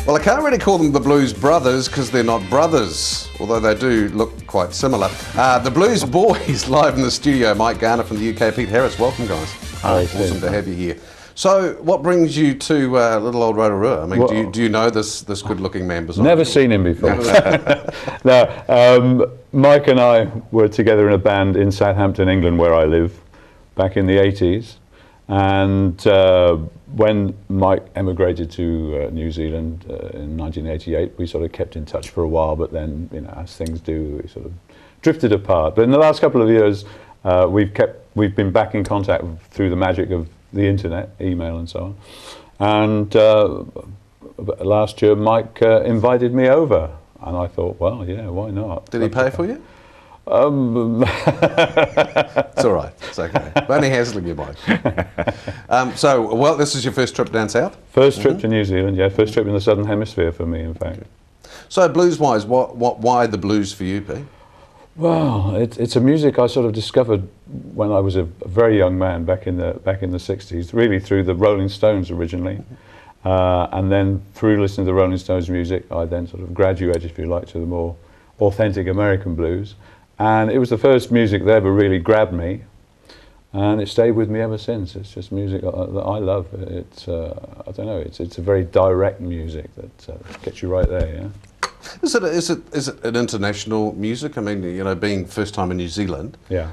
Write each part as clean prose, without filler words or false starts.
Well, I can't really call them the Blues Brothers because they're not brothers, although they do look quite similar. The Blues Boys live in the studio. Mike Garner from the UK, Pete Harris. Welcome, guys. Hi, awesome to have you here. So, what brings you to little old Rotorua? I mean, well, do you know this good-looking man beside Never you? seen him before. No, Mike and I were together in a band in Southampton, England, where I live, back in the 80s. And when Mike emigrated to New Zealand in 1988, we sort of kept in touch for a while, but then, you know, as things do, we sort of drifted apart. But in the last couple of years, we've been back in contact through the magic of the internet, email and so on. And last year, Mike invited me over, and I thought, well, yeah, why not? Did he pay for you? It's all right. It's okay. Only hassling you, Mike. So, well, this is your first trip down south? First trip to New Zealand, yeah. First trip in the Southern Hemisphere for me, in fact. So, blues-wise, why the blues for you, Pete? Well, it's a music I sort of discovered when I was a very young man back in the 60s, really through the Rolling Stones originally. And then through listening to the Rolling Stones music, I then sort of graduated, if you like, to the more authentic American blues. And it was the first music that ever really grabbed me, and it stayed with me ever since. It's just music that I love. It's I don't know. It's a very direct music that gets you right there. Yeah. Is it an international music? I mean, you know, being first time in New Zealand. Yeah.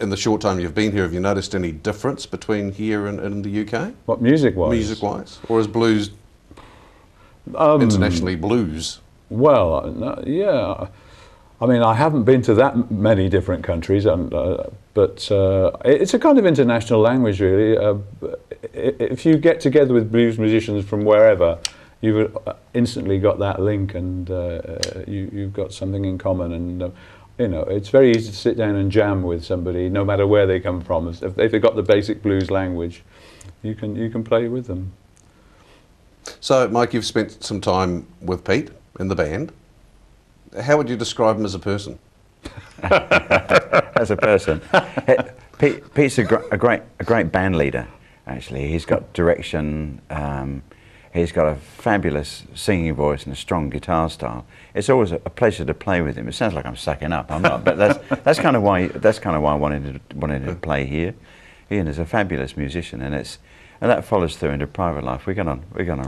In the short time you've been here, have you noticed any difference between here and the UK? What music-wise? Music-wise, or is blues internationally blues? Well, no, yeah. I mean, I haven't been to that many different countries, but it's a kind of international language, really. If you get together with blues musicians from wherever, you've instantly got that link, and you've got something in common. And you know, it's very easy to sit down and jam with somebody, no matter where they come from. If they've got the basic blues language, you can play with them. So, Mike, you've spent some time with Pete in the band. How would you describe him as a person? As a person, Pete's a great band leader. Actually, he's got direction. He's got a fabulous singing voice and a strong guitar style. It's always a pleasure to play with him. It sounds like I'm sucking up. I'm not, but that's kind of why I wanted to play here. Ian is a fabulous musician, and that follows through into private life. We get on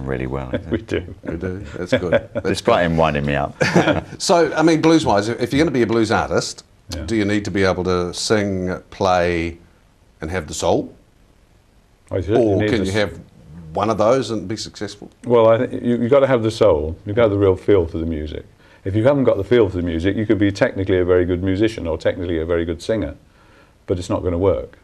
really well. We do. That's good. Despite him winding me up. So, I mean, blues-wise, if you're going to be a blues artist, yeah, do you need to be able to sing, play, and have the soul? Or can you have one of those and be successful? Well, I think you've got to have the soul. You've got to have the real feel for the music. If you haven't got the feel for the music, you could be technically a very good musician or technically a very good singer, but it's not going to work.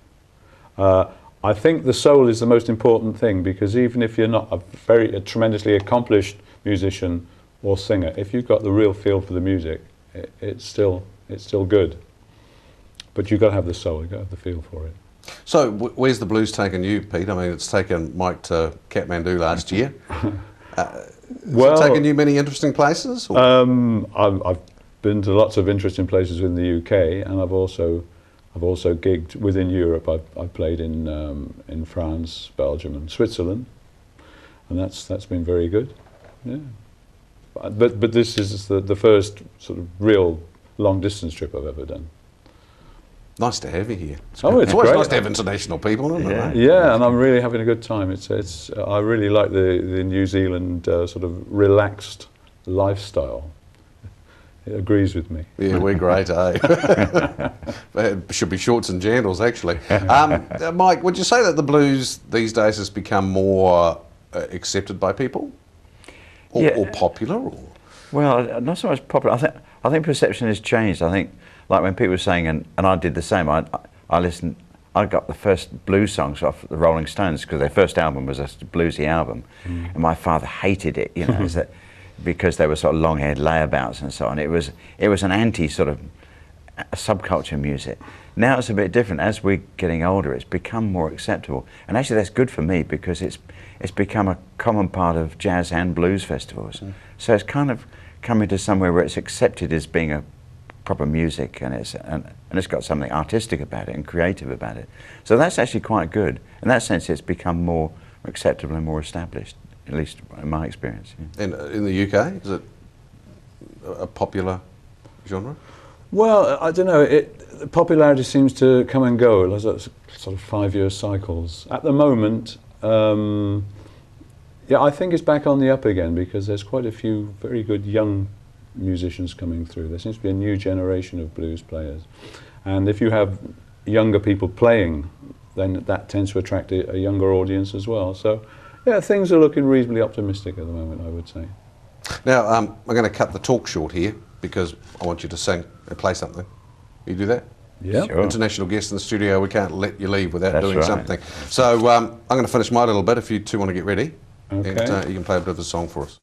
I think the soul is the most important thing, because even if you're not a tremendously accomplished musician or singer, if you've got the real feel for the music, it's still good. But you've got to have the soul. You've got to have the feel for it. So, where's the blues taken you, Pete? I mean, it's taken Mike to Kathmandu last year. Has it taken you many interesting places? I've been to lots of interesting places in the UK, and I've also gigged within Europe. I've played in France, Belgium, and Switzerland, and that's been very good. Yeah, but this is the first sort of real long distance trip I've ever done. Nice to have you here. It's always great. Nice to have international people, isn't it? Yeah, and I'm really having a good time. I really like the New Zealand sort of relaxed lifestyle. It agrees with me. Yeah, we're great, eh? It should be shorts and jandals, actually. Mike, would you say that the blues these days has become more accepted by people? Or popular? Or? Well, not so much popular. I think perception has changed. I think, like when people were saying, and I did the same, I listened, I got the first blues songs off the Rolling Stones, because their first album was a bluesy album, and my father hated it, you know, because they were sort of long-haired layabouts and so on. It was an anti sort of subculture music. Now it's a bit different. As we're getting older, it's become more acceptable, and actually that's good for me, because it's become a common part of jazz and blues festivals. So it's kind of coming to somewhere where it's accepted as being a proper music, and it's got something artistic about it and creative about it. So that's actually quite good. In that sense, it's become more acceptable and more established at least in my experience. Yeah. And in the UK, is it a popular genre? Well, I don't know. Popularity seems to come and go. There's sort of 5-year cycles. At the moment, yeah, I think it's back on the up again because there's quite a few very good young musicians coming through. There seems to be a new generation of blues players. And if you have younger people playing, then that tends to attract a younger audience as well. So, yeah, things are looking reasonably optimistic at the moment, I would say. Now, I'm going to cut the talk short here because I want you to sing and play something. You do that? Yeah. Sure. International guest in the studio, we can't let you leave without That's doing right. something. So I'm going to finish my little bit if you two want to get ready. Okay. And you can play a bit of a song for us.